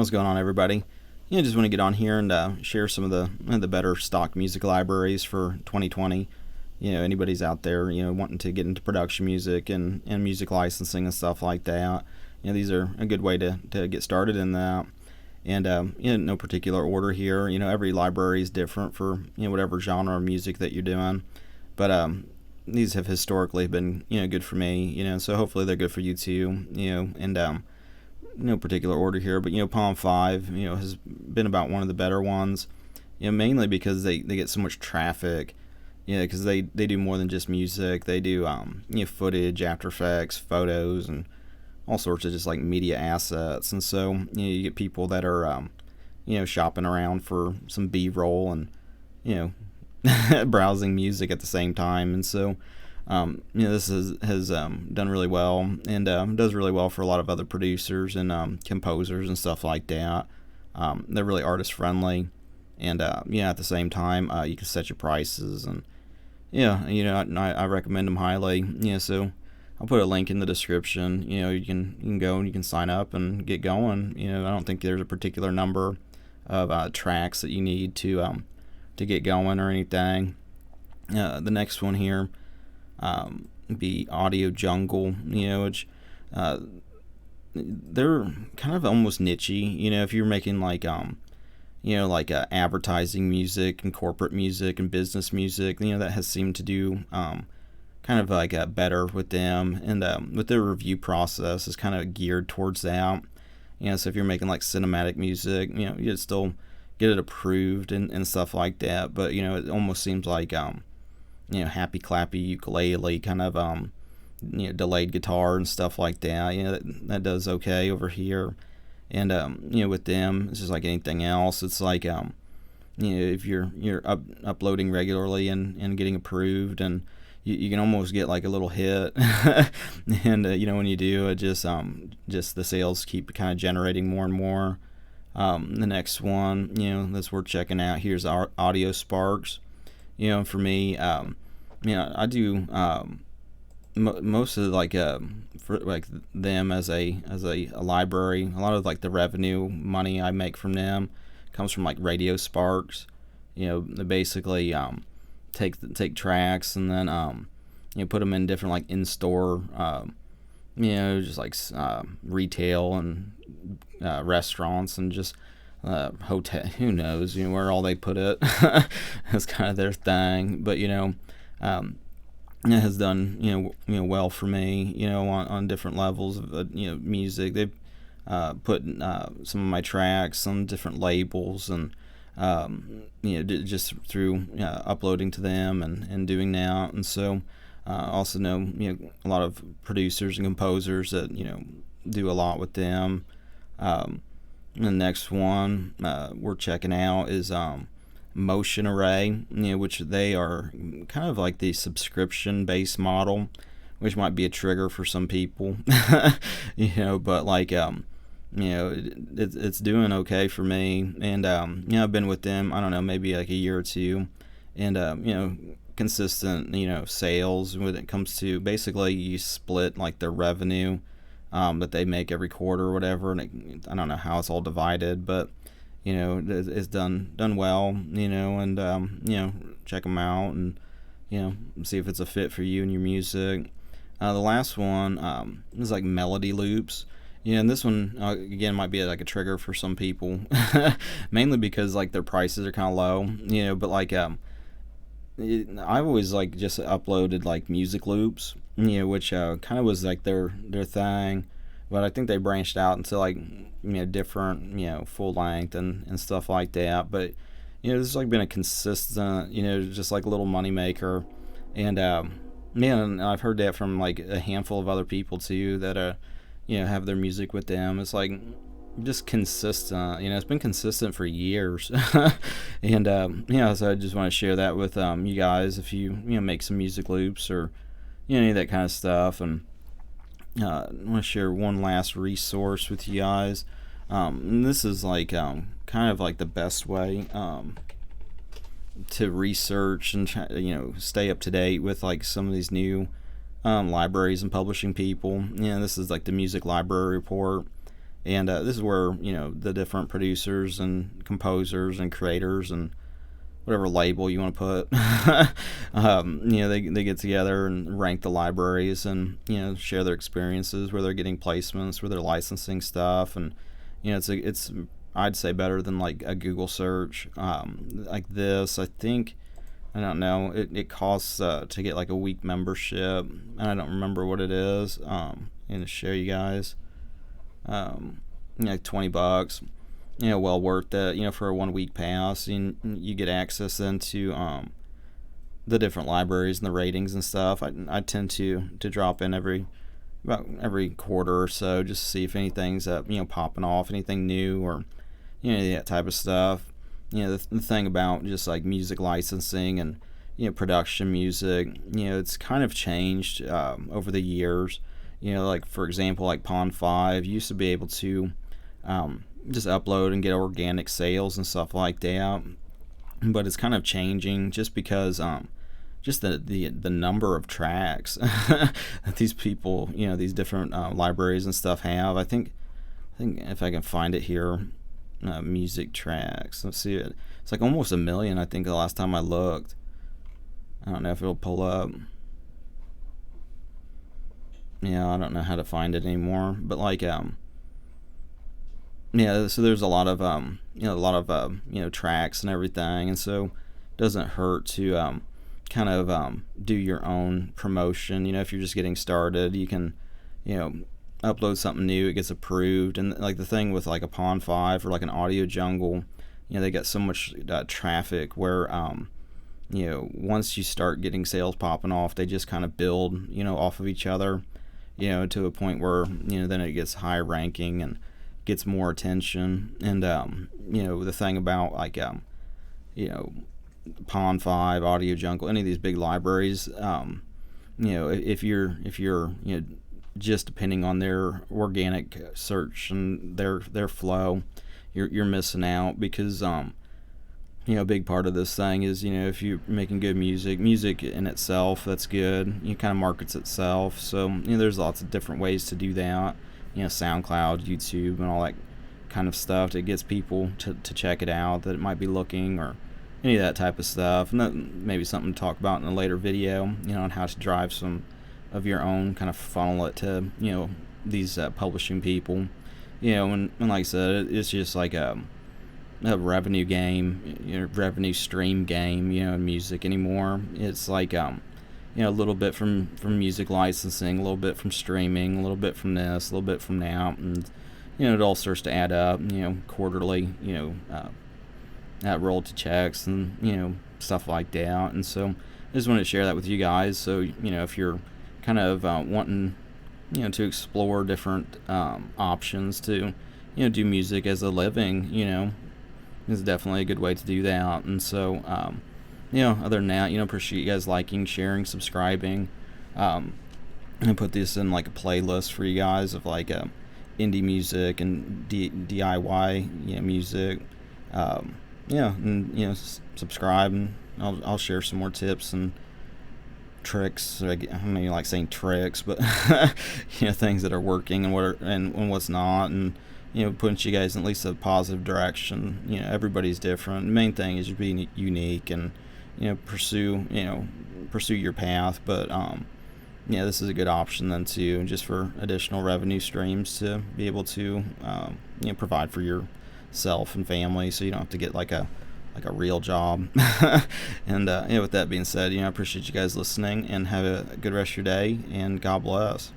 What's going on, everybody? Just want to get on here and share some of the better stock music libraries for 2020. Anybody's out there, wanting to get into production music and music licensing and stuff like that. These are a good way to get started in that. And in no particular order here. Every library is different for whatever genre of music that you're doing. But these have historically been good for me. So hopefully they're good for you too. And no particular order here, but Palm 5 has been about one of the better ones. Mainly because they get so much traffic. Because they do more than just music. They do footage, After Effects, photos, and all sorts of just like media assets. And so you get people that are shopping around for some B-roll and browsing music at the same time. And so this has done really well, and does really well for a lot of other producers and composers and stuff like that. They're really artist friendly, and at the same time you can set your prices, and I recommend them highly. So I'll put a link in the description. You can go and you can sign up and get going. I don't think there's a particular number of tracks that you need to get going or anything. The next one here be Audio Jungle, which they're kind of almost nichey. If you're making like advertising music and corporate music and business music, that has seemed to do kind of like better with them, and with their review process is kind of geared towards that. So if you're making like cinematic music, you'd still get it approved and stuff like that, but it almost seems like happy clappy ukulele kind of delayed guitar and stuff like that. That does okay over here. And with them, it's just like anything else. It's like if you're uploading regularly and getting approved, and you can almost get like a little hit. And when you do, it just the sales keep kind of generating more and more. The next one that's worth checking out here is Audio Sparks. For me, I do most of for like them as a library. A lot of like the revenue money I make from them comes from like Radio Sparks. They basically take tracks and then put them in different like in-store just like retail and restaurants and just hotel, who knows where all they put it. That's kind of their thing, but it has done well for me on different levels of music. They've put some of my tracks on different labels, and just through uploading to them and doing that. And so also know a lot of producers and composers that do a lot with them. The next one we're checking out is Motion Array, which they are kind of like the subscription-based model, which might be a trigger for some people, but like it's doing okay for me. And I've been with them, I don't know, maybe like a year or two, and consistent sales when it comes to basically you split like the revenue that they make every quarter or whatever, and I don't know how it's all divided, but it's done well, and check them out and see if it's a fit for you and your music. The last one is like Melody Loops, and this one again might be like a trigger for some people, mainly because like their prices are kind of low, but like I've always like just uploaded like music loops, which kind of was like their thing. But I think they branched out into like different full length and stuff like that. But this has like been a consistent just like a little money maker. And I've heard that from like a handful of other people too that have their music with them. It's like just consistent. It's been consistent for years. And so I just want to share that with you guys if you make some music loops or any of that kind of stuff. And I want to share one last resource with you guys. And this is like kind of like the best way to research and stay up to date with like some of these new libraries and publishing people. This is like the Music Library Report, And this is where, the different producers and composers and creators and whatever label you want to put, they get together and rank the libraries and, share their experiences, where they're getting placements, where they're licensing stuff. And, it's I'd say better than like a Google search. Like this, I think, I don't know, it costs to get like a week membership, and I don't remember what it is. I'm going to show you guys. Like $20, well worth it, for a 1 week pass. And you get access into the different libraries and the ratings and stuff. I tend to drop in about every quarter or so, just to see if anything's popping off, anything new, or that type of stuff. The thing about just like music licensing and production music, it's kind of changed over the years. Like for example, like Pond 5 used to be able to just upload and get organic sales and stuff like that, but it's kind of changing just because just the number of tracks that these people, these different libraries and stuff have. I think if I can find it here, music tracks. Let's see it. It's like almost 1 million. I think the last time I looked. I don't know if it'll pull up. Yeah, I don't know how to find it anymore. But like yeah. So there's a lot of tracks and everything, and so it doesn't hurt to kind of do your own promotion. If you're just getting started, you can upload something new, it gets approved. And like the thing with like a Pond 5 or like an Audio Jungle, they get so much traffic where once you start getting sales popping off, they just kind of build off of each other, to a point where then it gets high ranking and gets more attention. And the thing about like Pond 5, Audio Jungle, any of these big libraries, if you're just depending on their organic search and their flow, you're missing out. Because a big part of this thing is, if you're making good music in itself, that's good. It kind of markets itself. So there's lots of different ways to do that. SoundCloud, YouTube, and all that kind of stuff that gets people to check it out that might be looking, or any of that type of stuff. And that may be something to talk about in a later video, on how to drive some of your own, kind of funnel it to these publishing people. And like I said, it's just like a revenue game, revenue stream game, in music anymore. It's like a little bit from music licensing, a little bit from streaming, a little bit from this, a little bit from that, and it all starts to add up, quarterly, royalty checks and stuff like that. And so I just wanted to share that with you guys. So if you're kind of wanting to explore different options to do music as a living, is definitely a good way to do that. And so other than that, appreciate you guys liking, sharing, subscribing. And put this in like a playlist for you guys of like indie music and DIY music. And subscribe, and I'll share some more tips and tricks. I don't know, like saying tricks, but things that are working and what's not, and putting you guys in at least a positive direction. Everybody's different. The main thing is you being unique and pursue your path. But this is a good option then too, just for additional revenue streams to be able to provide for yourself and family, so you don't have to get like a real job. And with that being said, I appreciate you guys listening, and have a good rest of your day, and God bless.